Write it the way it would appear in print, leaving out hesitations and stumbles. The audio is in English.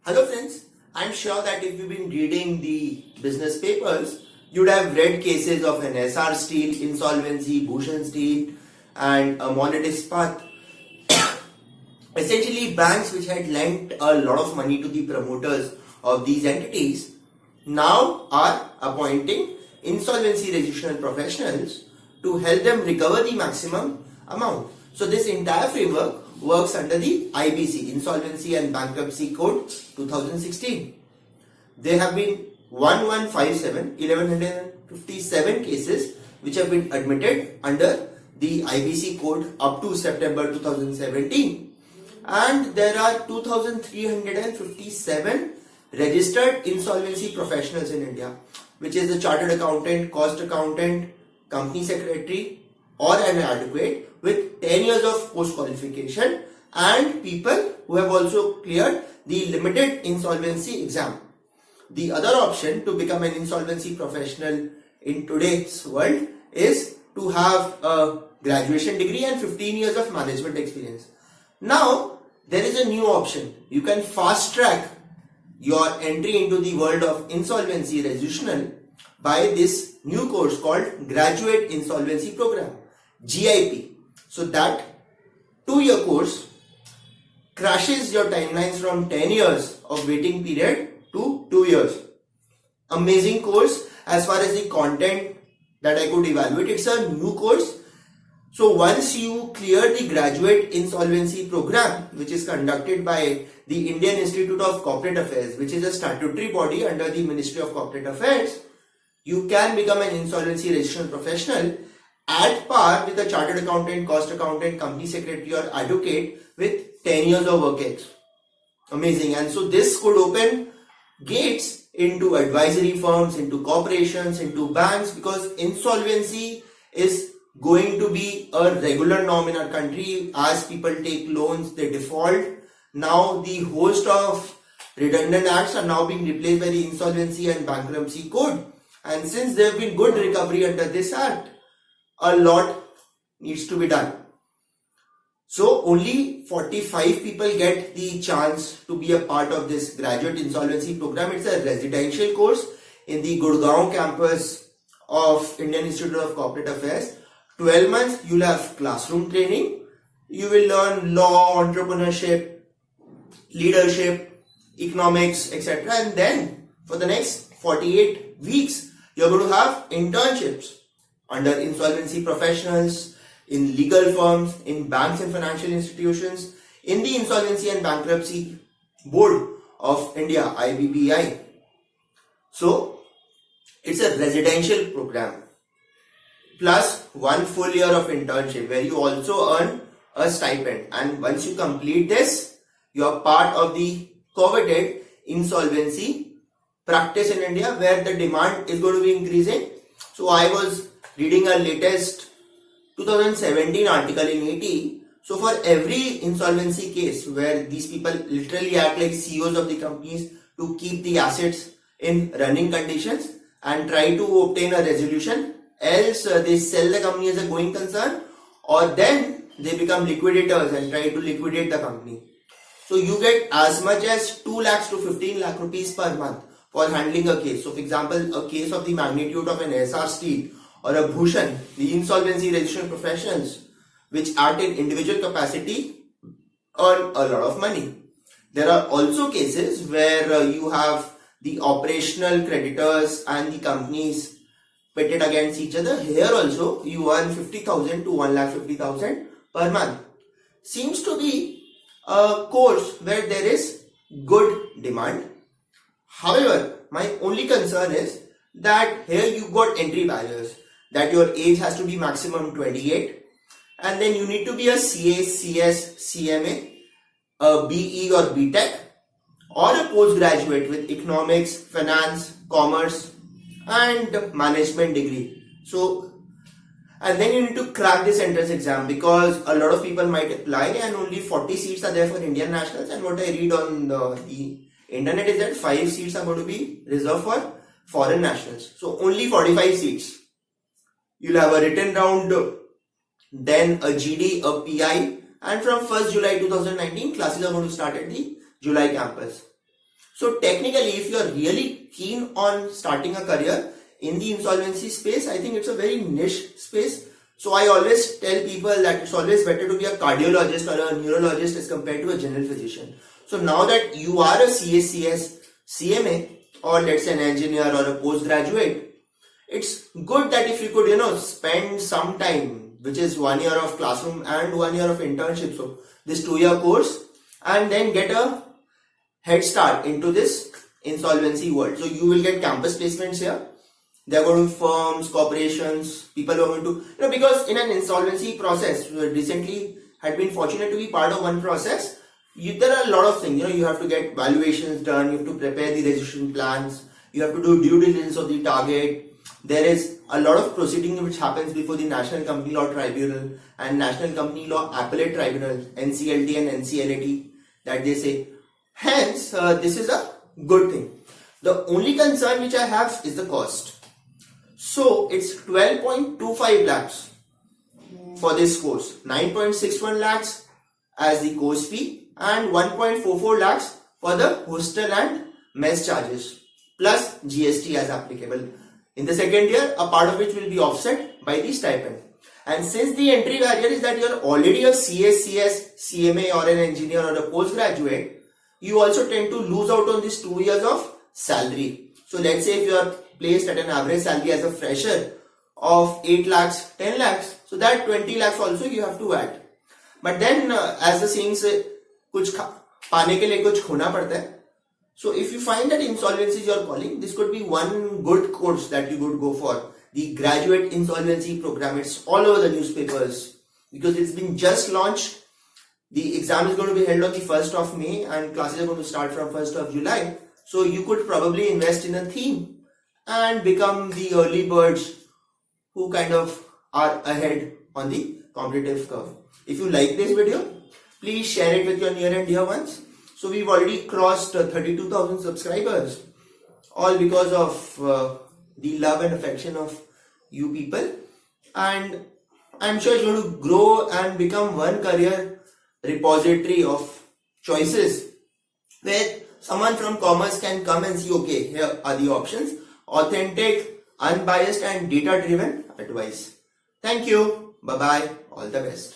Hello friends, I'm sure that if you've been reading the business papers, you'd have read cases of an SR Steel, Insolvency, Bhushan Steel and a Monnet Ispat. Essentially banks which had lent a lot of money to the promoters of these entities now are appointing insolvency resolution professionals to help them recover the maximum amount. So this entire framework works under the IBC, Insolvency and Bankruptcy Code 2016. There have been 1157 cases which have been admitted under the IBC code up to September 2017, and there are 2357 registered insolvency professionals in India, which is a chartered accountant, cost accountant, company secretary or an advocate with 10 years of post qualification, and people who have also cleared the limited insolvency exam. The other option to become an insolvency professional in today's world is to have a graduation degree and 15 years of management experience. Now there is a new option. You can fast track your entry into the world of insolvency resolution by this new course called Graduate Insolvency Programme, GIP. So that 2-year course crashes your timelines from 10 years of waiting period to 2 years. Amazing course. As far as the content that I could evaluate, it's a new course. So once you clear the Graduate Insolvency Programme, which is conducted by the Indian Institute of Corporate Affairs, which is a statutory body under the Ministry of Corporate Affairs, you can become an insolvency resolution professional at par with a chartered accountant, cost accountant, company secretary or advocate with 10 years of work ex. Amazing. And so this could open gates into advisory firms, into corporations, into banks, because insolvency is going to be a regular norm in our country. As people take loans, they default. Now the host of redundant acts are now being replaced by the Insolvency and Bankruptcy Code. And since there have been good recovery under this act, a lot needs to be done. So only 45 people get the chance to be a part of this Graduate Insolvency Programme. It's a residential course in the Gurgaon campus of Indian Institute of Corporate Affairs. 12 months, you'll have classroom training. You will learn law, entrepreneurship, leadership, economics, etc. And then for the next 48 weeks, you're going to have internships under insolvency professionals, in legal firms, in banks and financial institutions, in the Insolvency and Bankruptcy Board of India, IBBI. So it's a residential program plus 1 full year of internship where you also earn a stipend. And once you complete this, you are part of the coveted insolvency practice in India, where the demand is going to be increasing. So I was reading a latest 2017 article in AT. So for every insolvency case where these people literally act like CEOs of the companies to keep the assets in running conditions and try to obtain a resolution, else they sell the company as a going concern, or then they become liquidators and try to liquidate the company. So you get as much as 2 lakhs to 15 lakh rupees per month for handling a case. So for example, a case of the magnitude of an SR Steel or a Bhushan, the insolvency resolution professionals which act in individual capacity earn a lot of money. There are also cases where you have the operational creditors and the companies pitted against each other. Here also you earn 50,000 to 1,50,000 per month. Seems to be a course where there is good demand. However, my only concern is that here you got entry barriers, that your age has to be maximum 28, and then you need to be a CA, CS, CMA, a BE or BTech, or a postgraduate with economics, finance, commerce and management degree. So, and then you need to crack this entrance exam, because a lot of people might apply and only 40 seats are there for Indian nationals, and what I read on the internet is that 5 seats are going to be reserved for foreign nationals. So only 45 seats. You'll have a written round, then a GD, a PI, and from 1st July 2019, classes are going to start at the July campus. So technically, if you are really keen on starting a career in the insolvency space, I think it's a very niche space. So I always tell people that it's always better to be a cardiologist or a neurologist as compared to a general physician. So now that you are a CACS, CMA, or let's say an engineer or a postgraduate, it's good that if you could, spend some time, which is 1 year of classroom and 1 year of internship, so this 2-year course, and then get a head start into this insolvency world. So you will get campus placements here. They are going to firms, corporations, people who are going to, because in an insolvency process, recently had been fortunate to be part of one process. There are a lot of things, you have to get valuations done, you have to prepare the registration plans, you have to do due diligence of the target. There is a lot of proceeding which happens before the National Company Law Tribunal and National Company Law Appellate Tribunal, NCLT and NCLAT, that they say. Hence, this is a good thing. The only concern which I have is the cost. So it's 12.25 lakhs for this course, 9.61 lakhs as the course fee and 1.44 lakhs for the hostel and mess charges plus GST as applicable. In the second year, a part of which will be offset by the stipend. And since the entry barrier is that you are already a CACS, CMA or an engineer or a postgraduate, you also tend to lose out on these 2 years of salary. So let's say if you are placed at an average salary as a fresher of 8 lakhs, 10 lakhs, so that 20 lakhs also you have to add. But then as the saying say, कुछ पाने के लिए कुछ खोना पड़ता है. So if you find that insolvency is your calling, this could be one good course that you could go for. The Graduate Insolvency Programme. It's all over the newspapers because it's been just launched. The exam is going to be held on the 1st of May and classes are going to start from 1st of July. So you could probably invest in a theme and become the early birds who kind of are ahead on the competitive curve. If you like this video, please share it with your near and dear ones. So we've already crossed 32,000 subscribers, all because of the love and affection of you people. And I'm sure it's going to grow and become one career repository of choices where someone from commerce can come and see, okay, here are the options. Authentic, unbiased and data-driven advice. Thank you. Bye-bye. All the best.